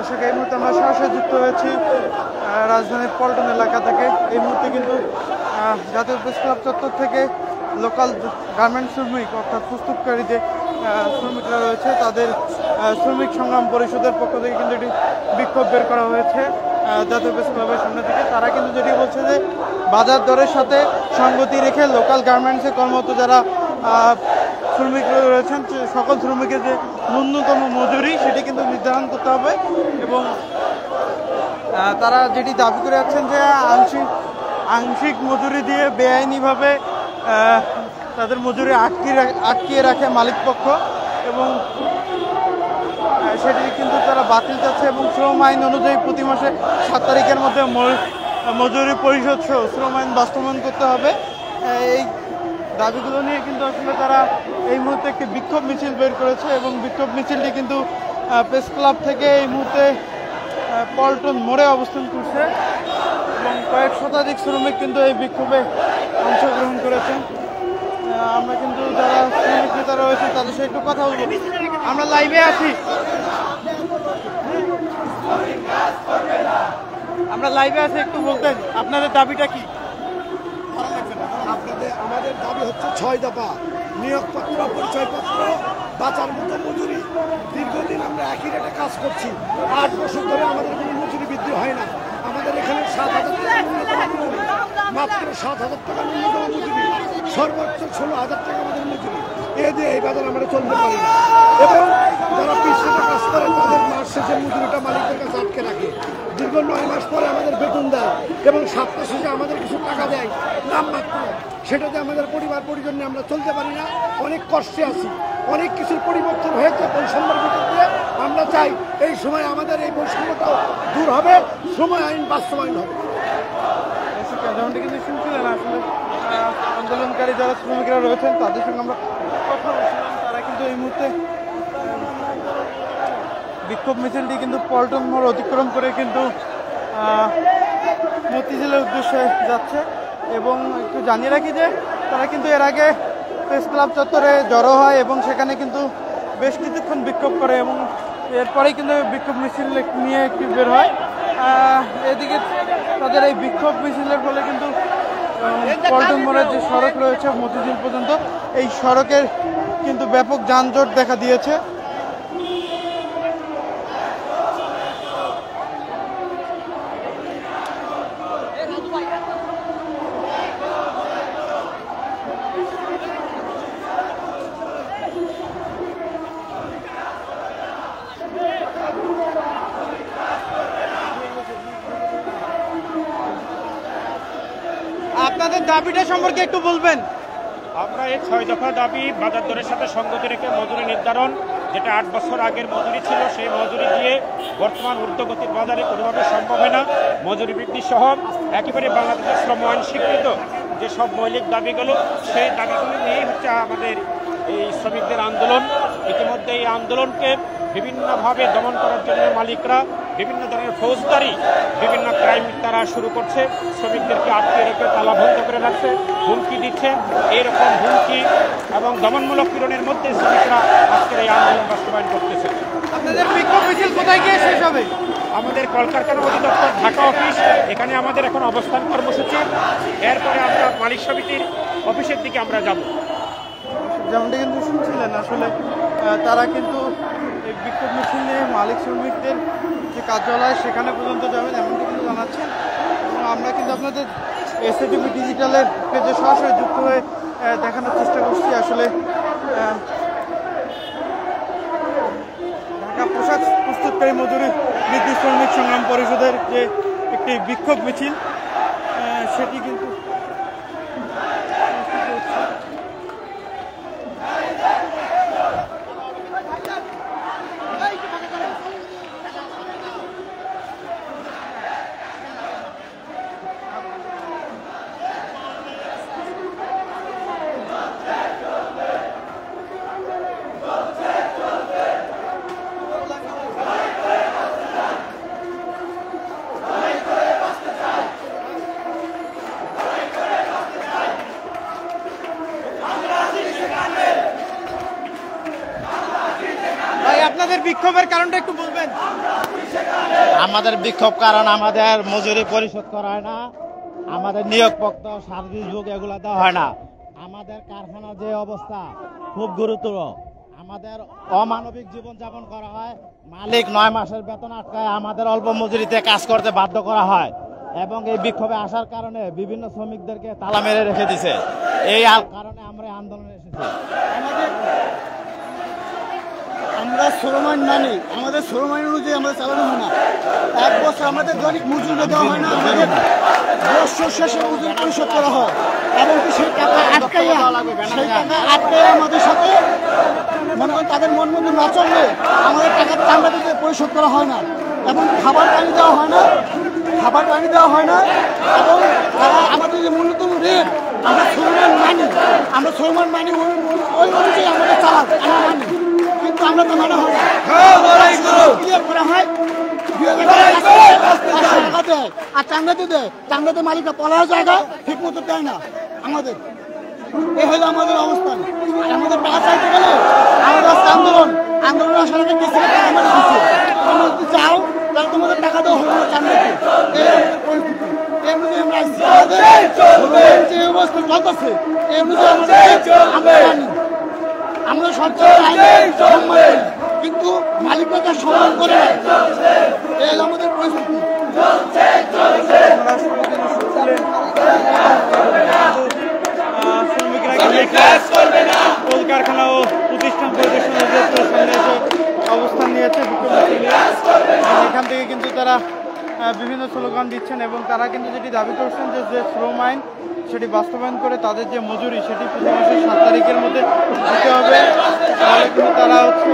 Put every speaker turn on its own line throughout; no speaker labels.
দর্শক, এই মুহূর্তে আমরা সরাসরি যুক্ত হয়েছি রাজধানীর পল্টন এলাকা থেকে। এই মুহূর্তে কিন্তু জাতীয় প্রেস ক্লাব চত্বর থেকে লোকাল গার্মেন্টস শ্রমিক অর্থাৎ প্রস্তুতকারী যে শ্রমিকরা রয়েছে তাদের শ্রমিক সংগ্রাম পরিষদের পক্ষ থেকে কিন্তু এটি বিক্ষোভ বের করা হয়েছে জাতীয় প্রেস ক্লাবের সামনে থেকে। তারা কিন্তু যেটি বলছে যে বাজার দরের সাথে সঙ্গতি রেখে লোকাল গার্মেন্টসে কর্মরত যারা শ্রমিক রয়েছেন সকল শ্রমিকের যে ন্যূনতম মজুরি সেটি কিন্তু নির্ধারণ করতে হবে এবং তারা যেটি দাবি করে যাচ্ছেন যে আংশিক মজুরি দিয়ে বেআইনিভাবে তাদের মজুরি আটকিয়ে রাখে মালিকপক্ষ এবং সেটি কিন্তু তারা বাতিল চাচ্ছে এবং শ্রম আইন অনুযায়ী প্রতি মাসে 7 তারিখের মধ্যে মজুরি পরিশোধ সহ শ্রম আইন বাস্তবায়ন করতে হবে। এই দাবিগুলো নিয়ে কিন্তু আসলে তারা এই মুহূর্তে একটি বিক্ষোভ মিছিল বের করেছে এবং বিক্ষোভ মিছিলটি কিন্তু প্রেস ক্লাব থেকে এই মুহূর্তে পল্টন মোড়ে অবস্থান করছে এবং কয়েক শতাধিক শ্রমিক কিন্তু এই বিক্ষোভে অংশগ্রহণ করেছেন। আমরা কিন্তু যারা শ্রমিক নেতা রয়েছে তাদের সাথে একটু কথা বলবো। আমরা লাইভে আছি, একটু বলতেন আপনাদের দাবিটা কি?
আমাদের দাবি হচ্ছে 6 দফা নিয়োগপত্র, পরিচয়পত্র, বাঁচার মতো মজুরি। দীর্ঘদিন আমরা একই রেটে কাজ করছি, 8 বছর ধরে আমাদের কোনো মজুরি বৃদ্ধি হয় না। আমাদের এখানে 7,000 টাকা ন্যূনতম মজুরি, মাত্র 7,000 টাকা ন্যূনতম মজুরি, সর্বোচ্চ 16,000 টাকা আমাদের মজুরি। এ দিয়ে এই বাজার আমরা চলতে পারি না এবং যারা পিছিয়ে কাজ করে তাদের মাস শেষে মজুরিটা মালিকদের কাছে আটকে রাখে। দীর্ঘ 9 মাস পরে আমাদের বেতন দেয় এবং সপ্তাহ শেষে আমাদের কিছু টাকা দেয় নামমাত্র, সেটাতে আমাদের পরিবার পরিজন নিয়ে আমরা চলতে পারি না। অনেক কষ্টে আছি, অনেক কিছুর পরিবর্তন হয়েছে বৈষম্যের ভিতর দিয়ে। আমরা চাই এই সময় আমাদের এই বৈষম্যটাও দূর হবে, সময় আইন বাস্তবায়ন হবে।
যেমনটি কিন্তু শুনছিলেন আসলে আন্দোলনকারী যারা শ্রমিকরা রয়েছেন তাদের সঙ্গে আমরা কথা বলছিলাম। তারা কিন্তু এই মুহূর্তে বিক্ষোভ মিছিলটি কিন্তু পল্টন মোড় অতিক্রম করে কিন্তু মতিঝিলের উদ্দেশ্যে যাচ্ছে এবং একটু জানিয়ে রাখি যে তারা কিন্তু এর আগে প্রেস ক্লাব চত্বরে জড়ো হয় এবং সেখানে কিন্তু বেশ কিছুক্ষণ বিক্ষোভ করে এবং এরপরেই কিন্তু বিক্ষোভ মিছিল নিয়ে একটু বের হয়। এদিকে তাদের এই বিক্ষোভ মিছিলের ফলে কিন্তু পল্টন মোড়ের যে সড়ক রয়েছে মতিঝিল পর্যন্ত এই সড়কের কিন্তু ব্যাপক যানজট দেখা দিয়েছে। আপনাদের দাবিটা সম্পর্কে একটু বলবেন।
আমরা এই 6 দফা দাবি বাজার দরের সাথে সঙ্গতি রেখে মজুরি নির্ধারণ, যেটা 8 বছর আগের মজুরি ছিল সেই মজুরি দিয়ে বর্তমান ঊর্ধ্বগতির বাজারে কোনোভাবে সম্ভব হয় না। মজুরি বৃদ্ধি সহ একেবারে বাংলাদেশের শ্রম আইন স্বীকৃত যে সব মৌলিক দাবিগুলো সেই দাবিগুলো নিয়েই হচ্ছে আমাদের এই শ্রমিকদের আন্দোলন। ইতিমধ্যে এই আন্দোলনকে বিভিন্নভাবে দমন করার জন্য মালিকরা বিভিন্ন ধরনের ফৌজদারি বিভিন্ন ক্রাইম তারা শুরু করছে, শ্রমিকদেরকে আটকে রেখে তালাবন্ধ করে রাখছে, হুমকি দিচ্ছে। এইরকম হুমকি এবং দমনমূলক পীড়নের মধ্যে শ্রমিকরা আজকের এই আন্দোলন বাস্তবায়ন করতেছে।
আপনাদের বিক্ষোভ মিছিল কোথায় গিয়ে শেষ হবে?
আমাদের কলকারখানা অধিদপ্তর ঢাকা অফিস, এখানে আমাদের এখন অবস্থান কর্মসূচি। এরপরে আমরা মালিক সমিতির অফিসের দিকে আমরা যাব।
যেমনটা কিন্তু শুনছিলেন আসলে তারা কিন্তু এই বিক্ষোভ মিছিল নিয়ে মালিক শ্রমিকদের যে কার্যালয় সেখানে পর্যন্ত যাবেন এমনটি কিন্তু জানাচ্ছেন এবং আমরা কিন্তু আপনাদের এসএটিভি ডিজিটালের পেজে সরাসরি যুক্ত হয়ে দেখানোর চেষ্টা করছি। আসলে ঢাকা পোশাক প্রস্তুতকারী মজুরি বৃদ্ধি শ্রমিক সংগ্রাম পরিষদের যে একটি বিক্ষোভ মিছিল সেটি কিন্তু আপনাদের বিক্ষোভের কারণটা একটু বলবেন।
আমাদের বিক্ষোভ কারণ আমাদের মজুরি পরিশোধ করা হয় না, আমাদের নিয়োগপত্র সার্ভিস বুক এগুলো দেওয়া হয় না। আমাদের কারখানার যে অবস্থা খুব গুরুতর, আমাদের অমানবিক জীবনযাপন করা হয়। মালিক 9 মাসের বেতন আটকায় আমাদের অল্প মজুরিতে কাজ করতে বাধ্য করা হয় এবং এই বিক্ষোভে আসার কারণে বিভিন্ন শ্রমিকদেরকে তালা মেরে রেখে দিছে। এই কারণে আমরা আন্দোলনে এসেছি।
আমরা শ্রম আইন মানি, আমাদের শ্রম আইন অনুযায়ী আমরা চালানো হয় না। 1 বছর আমাদের দৈনিক মজুরি দেওয়া হয় না, আমাদের বছর শেষে মজুরি পরিশোধ করা হয় এবং সেই টাকা আটকাইয়া আমাদের সাথে মনে করেন তাদের মন মতো না চললে আমাদের টাকা চান্দা দিতে পরিশোধ করা হয় না এবং খাবার পানি দেওয়া হয় না, এবং তারা আমাদের যে ন্যূনতম রেট আমরা শ্রম আইন মানি, ওই অনুযায়ী আমাদের চালাক আমরা মানি, কিন্তু আমরা তো মানা হয় না। ক্লিয়ার করা হয় 2000 টাকা দেয় আর চান্দাতে দেয়, চান্দাতে মালিকরা পলার জায়গা ঠিক মতো দেয় না আমাদের। এই হলো আমাদের অবস্থান। আমাদের টাকা চাইতে গেলে আমাদের আন্দোলন আসার আগে কিছু টাকা মেরে দিচ্ছে। তোমরা যদি চাও তাহলে তোমাদের টাকা দেওয়া হবে না চান্দাতে। এই আমাদের পরিস্থিতি। এই অনুযায়ী আমরা যে অবস্থা চলতেছে এই অনুযায়ী আমরা মানি। আমরা সরকারের আইনে সম্মান করি, কিন্তু মালিকরা তার সম্মান করে না। এই আমাদের পরিস্থিতি।
কলকারখানা ও প্রতিষ্ঠান পরিদর্শনের সামনে এসে অবস্থান নিয়েছে। এখান থেকে কিন্তু তারা বিভিন্ন স্লোগান দিচ্ছেন এবং তারা কিন্তু যেটি দাবি করছেন যে শ্রম আইন সেটি বাস্তবায়ন করে তাদের যে মজুরি সেটি প্রতি মাসের 7 তারিখের মধ্যে দিতে হবে। তাহলে কিন্তু তারা হচ্ছে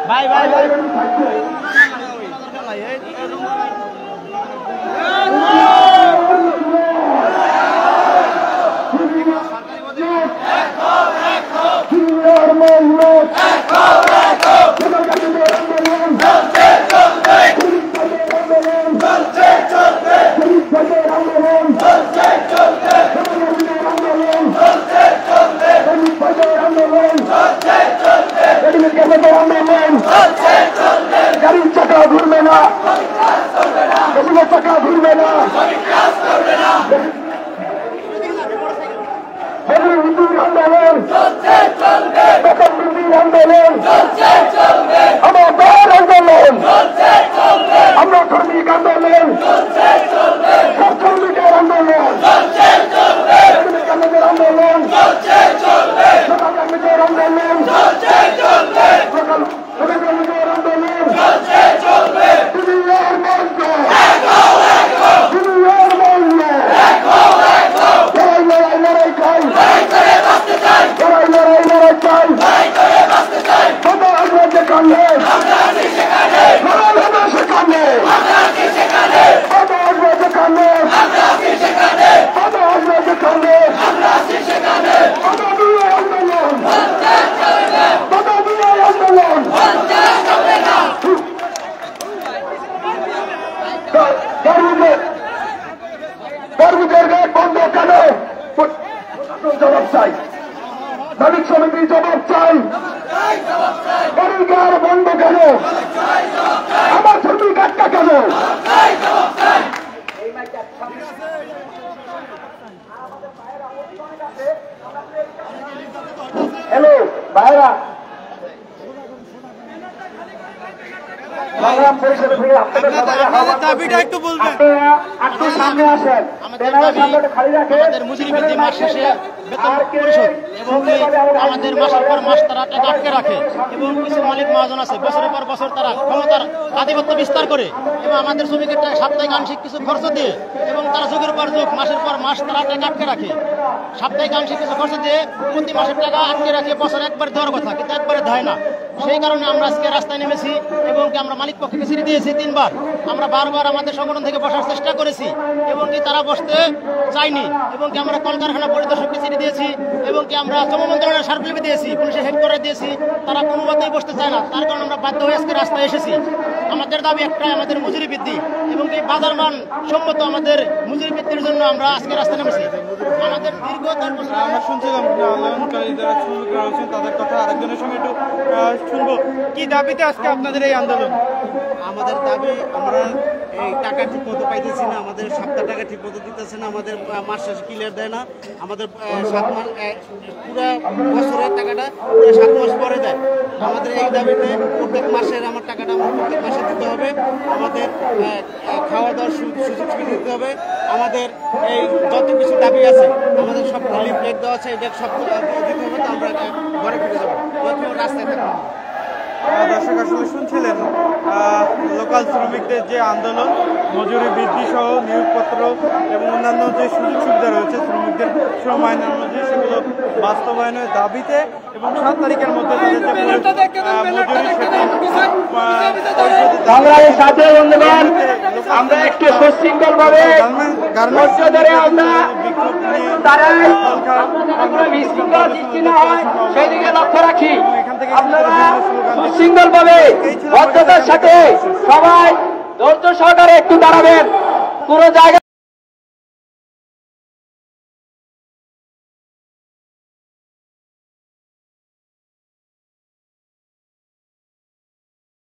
ভাই ভাই ভাই
গাড়ির চাকা ঘুরবে না, চাকা ঘুরবে না, আন্দোলন আন্দোলন আমাদের আন্দোলন, আমরা শ্রমিক আন্দোলন, শ্রমিকের আন্দোলন, শ্রমিকের আন্দোলন, শ্রমিকের আন্দোলন, দুনিয়ার মঞ্চ, দুনিয়ার মঞ্চ জবাব চাই, মালিক সমিতির জবাব চাই। কারিগর বন্ধ কেন? আমার শ্রমিক আটকা কেন? হ্যালো ভাইরা, সামনে আসেন,
আমাদের মজুরি বৃদ্ধি মাস শেষে বেতন পরিশোধ এবং আমাদের মাসের পর মাস তারা টাকা আটকে রাখে এবং কিছু মালিক মহাজন আছে বছরের পর বছর তারা ক্ষমতার আধিপত্য বিস্তার করে এবং আমাদের শ্রমিকের টাকা সাপ্তাহিক আংশিক কিছু খরচ দিয়ে এবং তারা যুগের পর যুগ মাসের পর মাস তারা টাকা আটকে রাখে। সাপ্তাহিক আংশিক কিছু খরচ দিয়ে প্রতি মাসের টাকা আটকে রাখে, বছর একবার দেওয়ার কথা কিন্তু একবারে দেয় না। সেই কারণে আমরা আজকে রাস্তায় নেমেছি এবং আমরা মালিক পক্ষকে চিঠি দিয়েছি 3 বার। আমরা বারবার আমাদের সংগঠন থেকে বসার চেষ্টা করেছি এবং কি তারা বসতে চাইনি এবং কি আমরা কলকারখানা পরিদর্শককে চিঠি দিয়েছি এবং কি আমরা শ্রম মন্ত্রণালয়ের স্মারকলিপি দিয়েছি, পুলিশের হেডকোয়ার্টারে দিয়েছি, তারা কোনো মতেই বসতে চায় না। তার কারণে আমরা বাধ্য হয়ে আজকে রাস্তায় এসেছি। আমাদের দাবি একটাই, আমাদের মজুরি বৃদ্ধি এবং কি বাজার মান সম্মত আমাদের মজুরি বৃদ্ধির জন্য আমরা আজকে রাস্তায় নেমেছি। আমাদের দীর্ঘ 10 বছর
আমরা শুনছিলাম আন্দোলনকারী যারা শ্রমিকরা রয়েছেন তাদের কথা, আরেকজনের সঙ্গে একটু শুনবো। কি দাবিতে আজকে আপনাদের এই আন্দোলন?
আমাদের দাবি, আমরা এই টাকা ঠিক মতো পাইতেছি না, আমাদের সপ্তাহ টাকা ঠিক মতো দিতেছে না, আমাদের মাস শেষে ক্লিয়ার দেয় না, আমাদের 7 মাস পুরো বছরের টাকাটা পুরো 7 মাস পরে দেয়। আমাদের এই দাবিতে প্রত্যেক মাসের আমার টাকাটা আমার প্রত্যেক মাসে দিতে হবে, আমাদের খাওয়া দাওয়ার সুযোগ সুবিধা দিতে হবে, আমাদের এই যত কিছু দাবি আছে আমাদের সব লিফলেট দেওয়া আছে, এটা সব দিতে হবে, তো আমরা ঘরে ফিরে যাবো, রাস্তায় থাকবো।
দর্শক আসলে শুনছিলেন লোকাল শ্রমিকদের যে আন্দোলন, মজুরি বৃদ্ধি সহ নিয়োগপত্র এবং অন্যান্য যে সুযোগ সুবিধা রয়েছে শ্রমিকদের শ্রম আইন অনুযায়ী সেগুলো বাস্তবায়নের দাবিতে এবং 7 তারিখের মধ্যে
আমরা একটু সুশৃঙ্খল ভাবে সেদিকে লক্ষ্য রাখি। আপনারা সুশৃঙ্খল ভাবে ভদ্রতার সাথে সবাই ধৈর্য সহকারে একটু দাঁড়াবেন। পুরো জায়গা